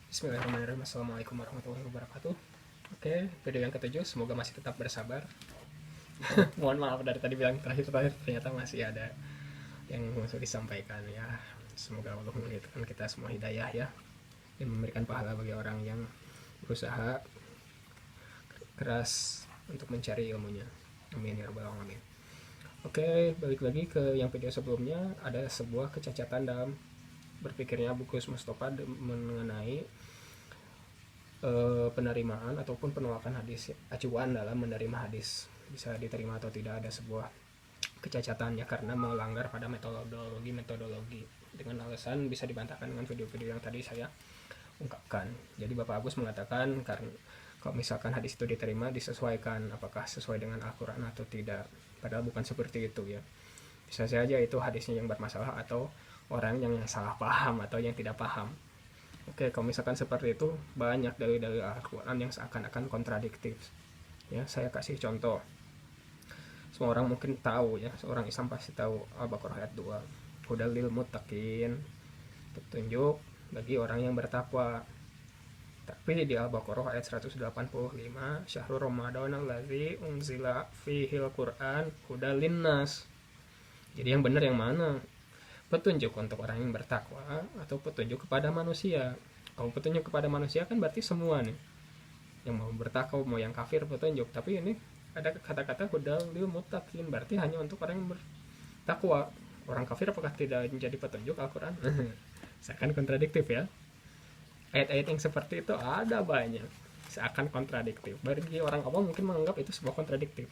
Bismillahirrahmanirrahim. Assalamualaikum warahmatullahi wabarakatuh. Oke, video yang ketujuh, semoga masih tetap bersabar. Mohon maaf dari tadi bilang terakhir-terakhir, ternyata masih ada yang masuk disampaikan ya. Semoga Allah menitipkan kita semua hidayah ya, dan memberikan pahala bagi orang yang berusaha keras untuk mencari ilmunya. Amin ya rabbal alamin. Oke, balik lagi ke yang video sebelumnya. Ada sebuah kecacatan dalam berpikirnya Bukus Mustafa mengenai penerimaan ataupun penolakan hadis, acuan dalam menerima hadis bisa diterima atau tidak. Ada sebuah kecacatannya karena melanggar pada metodologi dengan alasan bisa dibantahkan dengan video-video yang tadi saya ungkapkan. Jadi Bapak Agus mengatakan karena kalau misalkan hadis itu diterima disesuaikan apakah sesuai dengan Al-Quran atau tidak, padahal bukan seperti itu ya. Bisa saja itu hadisnya yang bermasalah atau orang yang salah paham atau yang tidak paham. Oke, kalau misalkan seperti itu, banyak dalil-dalil Al-Quran yang seakan-akan kontradiktif. Ya, saya kasih contoh. Semua orang mungkin tahu ya, seorang Islam pasti tahu Al-Baqarah ayat 2. Hudal lil muttaqin, petunjuk bagi orang yang bertakwa. Tapi di Al-Baqarah ayat 185, Syahrul Ramadan allazi unzila fihil Qur'an hudal linnas. Jadi yang benar yang mana? Petunjuk untuk orang yang bertakwa atau petunjuk kepada manusia? Kalau petunjuk kepada manusia kan berarti semua nih, yang mau bertakwa mau yang kafir petunjuk. Tapi ini ada kata-kata hudal lil muttaqin, berarti hanya untuk orang yang bertakwa. Orang kafir apakah tidak menjadi petunjuk Al-Quran? Seakan kontradiktif ya. Ayat-ayat yang seperti itu ada banyak, seakan kontradiktif. Bagi orang awam mungkin menganggap itu sebuah kontradiktif.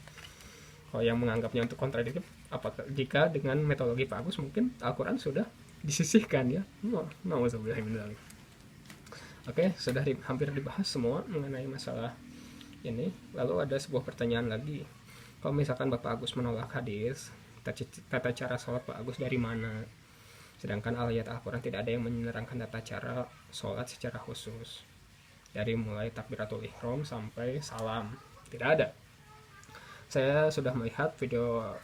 Kalau yang menganggapnya untuk kontradiktif, apakah jika dengan metodologi Pak Agus mungkin Al-Quran sudah disisihkan ya? Oke, sudah hampir dibahas semua mengenai masalah ini. Lalu ada sebuah pertanyaan lagi. Kalau misalkan Bapak Agus menolak hadis, tata cara sholat Pak Agus dari mana? Sedangkan ayat Al-Quran tidak ada yang menerangkan tata cara sholat secara khusus, dari mulai takbiratul ihram sampai salam, tidak ada. Saya sudah melihat video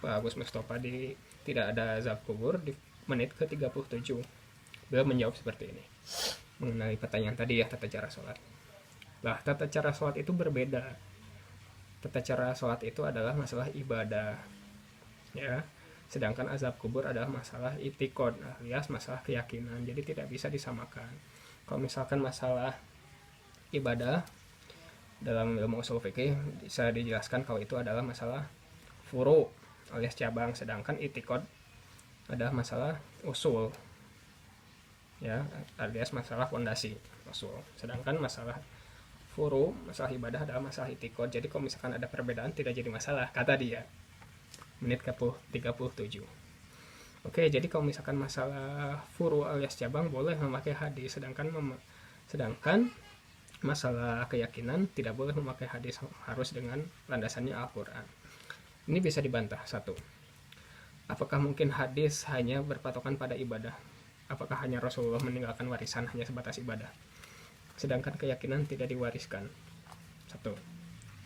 Pak Agus Mustafa di tidak ada azab kubur di menit ke 37. Beliau menjawab seperti ini mengenai pertanyaan tadi ya, tata cara sholat. Lah, tata cara sholat itu berbeda. Tata cara sholat itu adalah masalah ibadah ya, sedangkan azab kubur adalah masalah itikad alias masalah keyakinan. Jadi tidak bisa disamakan. Kalau misalkan masalah ibadah dalam ilmu usul fikih bisa dijelaskan kalau itu adalah masalah furu alias cabang, sedangkan itikad adalah masalah usul ya, alias masalah fondasi usul. Sedangkan masalah furu, masalah ibadah adalah masalah itikad. Jadi kalau misalkan ada perbedaan tidak jadi masalah, kata dia. Menit ke 37. Oke, jadi kalau misalkan masalah furu alias cabang boleh memakai hadis, sedangkan masalah keyakinan tidak boleh memakai hadis, harus dengan landasannya Al-Quran. Ini bisa dibantah. Satu, apakah mungkin hadis hanya berpatokan pada ibadah? Apakah hanya Rasulullah meninggalkan warisan hanya sebatas ibadah, sedangkan keyakinan tidak diwariskan? Satu,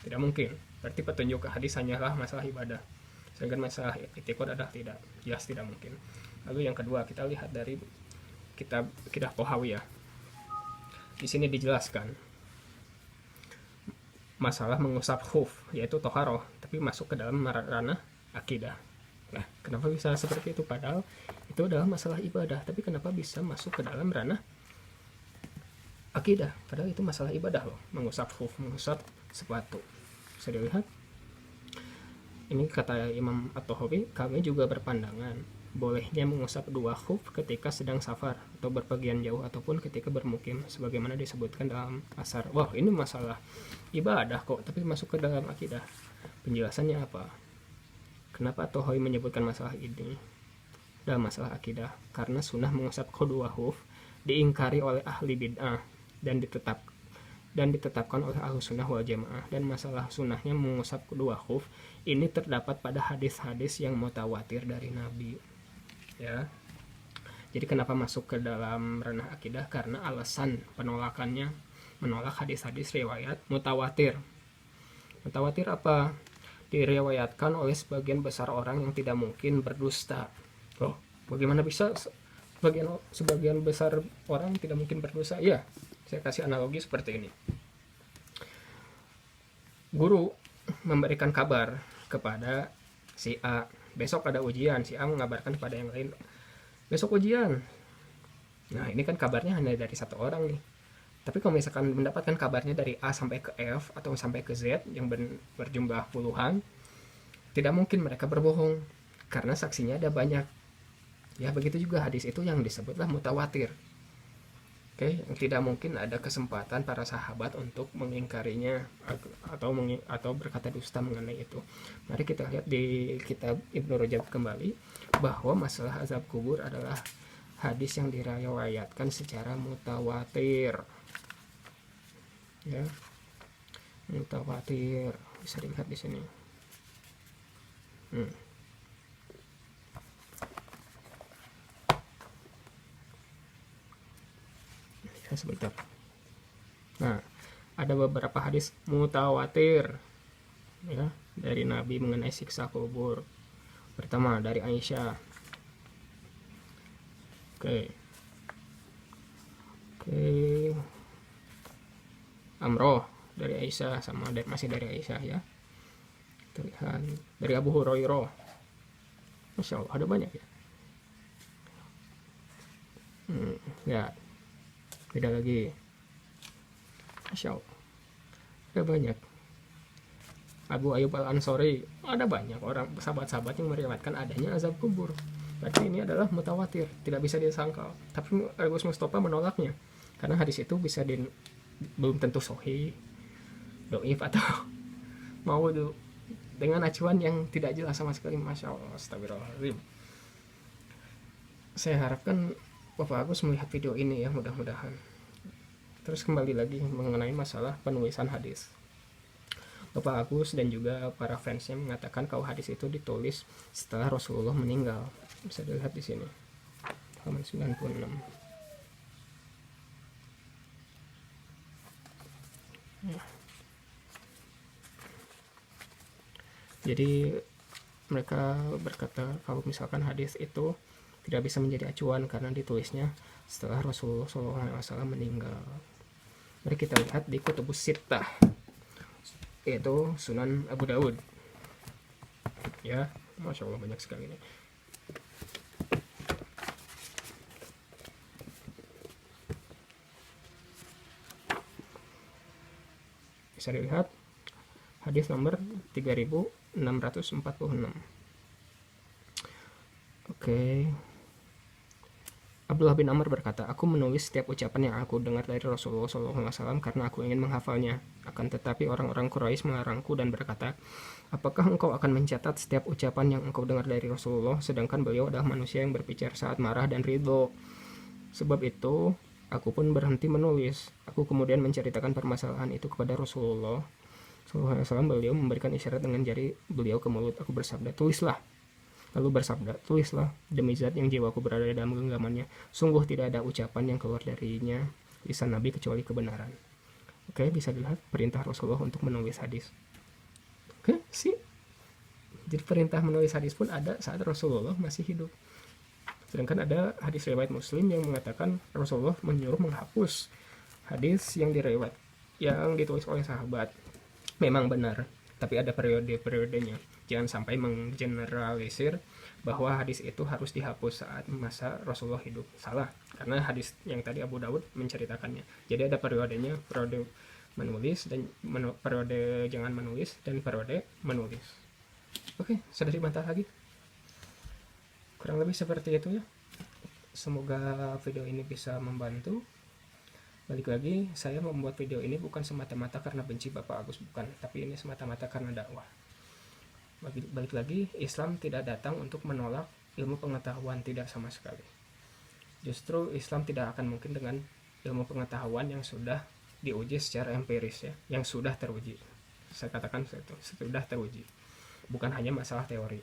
tidak mungkin. Berarti petunjuk ke hadis hanyalah masalah ibadah, sedangkan masalah itikad adalah tidak. Jelas tidak mungkin. Lalu yang kedua, kita lihat dari kitab Kidah Pohawiyah. Di sini dijelaskan masalah mengusap khuf, yaitu toharoh, tapi masuk ke dalam ranah akidah. Nah, kenapa bisa seperti itu? Padahal itu adalah masalah ibadah, tapi kenapa bisa masuk ke dalam ranah akidah? Padahal itu masalah ibadah loh, mengusap khuf, mengusap sepatu. Bisa dilihat. Ini kata Imam At-Tahawi, kami juga berpandangan bolehnya mengusap dua khuf ketika sedang safar atau berpergian jauh ataupun ketika bermukim, sebagaimana disebutkan dalam asar. Wah, ini masalah ibadah kok, tapi masuk ke dalam akidah. Penjelasannya apa? Kenapa At-Tahawi menyebutkan masalah ini dalam masalah akidah? Karena sunnah mengusap kedua khuf diingkari oleh ahli bid'ah dan ditetapkan oleh Ahlus Sunnah wal Jamaah. Dan masalah sunnahnya mengusap kedua khuf ini terdapat pada hadis-hadis yang mutawatir dari Nabi ya. Jadi kenapa masuk ke dalam ranah akidah? Karena alasan penolakannya menolak hadis-hadis riwayat mutawatir. Mutawatir apa? Diriwayatkan oleh sebagian besar orang yang tidak mungkin berdusta. Loh, bagaimana bisa sebagian besar orang tidak mungkin berdosa. Ya, saya kasih analogi seperti ini. Guru memberikan kabar kepada si A, besok ada ujian. Si A mengabarkan kepada yang lain, besok ujian. Nah, ini kan kabarnya hanya dari satu orang nih. Tapi kalau misalkan mendapatkan kabarnya dari A sampai ke F atau sampai ke Z yang berjumlah puluhan, tidak mungkin mereka berbohong karena saksinya ada banyak. Ya, begitu juga hadis itu yang disebutlah mutawatir. Oke, tidak mungkin ada kesempatan para sahabat untuk mengingkarinya atau berkata dusta mengenai itu. Mari kita lihat di kitab Ibnu Rajab kembali bahwa masalah azab kubur adalah hadis yang diriwayatkan secara mutawatir. Ya, mutawatir bisa dilihat di sini. Sebentar. Nah, ada beberapa hadis mutawatir ya dari Nabi mengenai siksa kubur. Pertama dari Aisyah. Oke. Amroh dari Aisyah, sama masih dari Aisyah ya. Terlihat dari Abu Hurairah. Masya Allah, ada banyak ya. Ya, beda lagi. Masya Allah, ada banyak. Abu Ayyub Al-Ansori, ada banyak orang sahabat-sahabat yang meriwayatkan adanya azab kubur. Berarti ini adalah mutawatir, tidak bisa disangkal. Tapi Gus Mustafa menolaknya karena hadis itu belum tentu sahih, doif, atau mau dengan acuan yang tidak jelas sama sekali. Masya Allah, astagfirullahaladzim. Saya harapkan Bapak Agus melihat video ini ya, mudah-mudahan. Terus kembali lagi mengenai masalah penulisan hadis. Bapak Agus dan juga para fansnya mengatakan kalau hadis itu ditulis setelah Rasulullah meninggal. Bisa dilihat di sini, halaman 96. Ya. Jadi mereka berkata kalau misalkan hadis itu tidak bisa menjadi acuan karena ditulisnya setelah Rasulullah SAW meninggal. Mari kita lihat di Kutubus Sittah, yaitu Sunan Abu Dawud. Ya, Masya Allah, banyak sekali ini. Bisa dilihat hadis nomor 3646. Oke. Abdullah bin Amr berkata, aku menulis setiap ucapan yang aku dengar dari Rasulullah SAW karena aku ingin menghafalnya. Akan tetapi orang-orang Quraisy melarangku dan berkata, apakah engkau akan mencatat setiap ucapan yang engkau dengar dari Rasulullah, sedangkan beliau adalah manusia yang berbicara saat marah dan ridho. Sebab itu, aku pun berhenti menulis. Aku kemudian menceritakan permasalahan itu kepada Rasulullah SAW. Beliau memberikan isyarat dengan jari beliau ke mulut. Aku bersabda, tulislah. Lalu bersabda, tulislah, demi zat yang jiwaku berada dalam genggamannya, sungguh tidak ada ucapan yang keluar darinya lisan Nabi kecuali kebenaran. Oke, bisa dilihat perintah Rasulullah untuk menulis hadis. Oke, sih. Jadi perintah menulis hadis pun ada saat Rasulullah masih hidup. Sedangkan ada hadis riwayat Muslim yang mengatakan Rasulullah menyuruh menghapus hadis yang ditulis oleh sahabat. Memang benar, tapi ada periode-periodenya. Jangan sampai menggeneralisir bahwa hadis itu harus dihapus saat masa Rasulullah hidup. Salah, karena hadis yang tadi Abu Dawud menceritakannya. Jadi ada periodenya, periode menulis dan periode jangan menulis dan periode menulis. Oke, sudah dibantah lagi. Kurang lebih seperti itu ya. Semoga video ini bisa membantu. Balik lagi, saya membuat video ini bukan semata-mata karena benci Bapak Agus, bukan, tapi ini semata-mata karena dakwah. Balik lagi, Islam tidak datang untuk menolak ilmu pengetahuan, tidak sama sekali. Justru Islam tidak akan mungkin dengan ilmu pengetahuan yang sudah diuji secara empiris ya, yang sudah teruji. Saya katakan itu sudah teruji, bukan hanya masalah teori.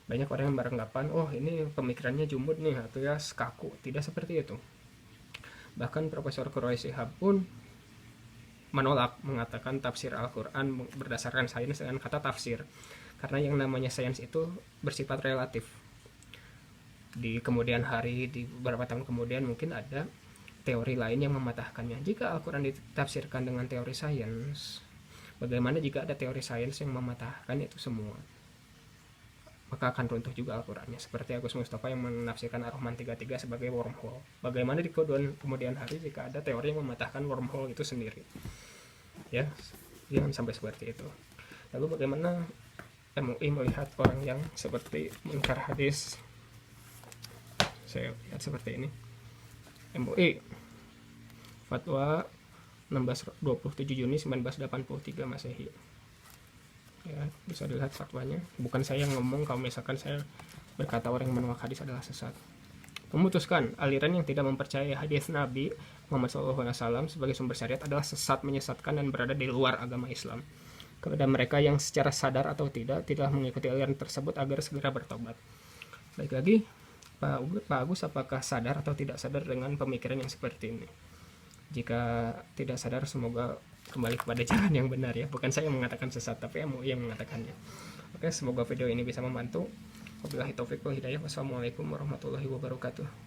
Banyak orang yang beranggapan, oh ini pemikirannya jumud nih atau ya kaku. Tidak seperti itu. Bahkan Profesor Quraisy Shihab pun menolak, mengatakan tafsir Al-Quran berdasarkan sains dengan kata tafsir, karena yang namanya sains itu bersifat relatif. di kemudian hari, di beberapa tahun kemudian mungkin ada teori lain yang mematahkannya. Jika Al-Quran ditafsirkan dengan teori sains, bagaimana jika ada teori sains yang mematahkan itu semua? Maka akan runtuh juga Al-Qurannya. Seperti Agus Mustafa yang menafsirkan Ar-Rahman 33 sebagai wormhole. Bagaimana di kemudian hari jika ada teori yang mematahkan wormhole itu sendiri? Ya, jangan sampai seperti itu. Lalu bagaimana MUI melihat orang yang seperti mungkar hadis? Saya lihat seperti ini. MUI fatwa 27 Juni 1983 Masehi. Ya, bisa dilihat fatwanya. Bukan saya yang ngomong kalau misalkan saya berkata orang yang menolak hadis adalah sesat. Memutuskan aliran yang tidak mempercayai hadis Nabi Muhammad SAW sebagai sumber syariat adalah sesat, menyesatkan, dan berada di luar agama Islam. Kepada mereka yang secara sadar atau tidak mengikuti aliran tersebut agar segera bertobat. Baik lagi, Pak Agus, apakah sadar atau tidak sadar dengan pemikiran yang seperti ini? Jika tidak sadar, semoga kembali kepada jalan yang benar ya. Bukan saya yang mengatakan sesat, tapi MUI yang mengatakannya. Oke, semoga video ini bisa membantu. Wabillahi taufiq wal hidayah. Wassalamualaikum warahmatullahi wabarakatuh.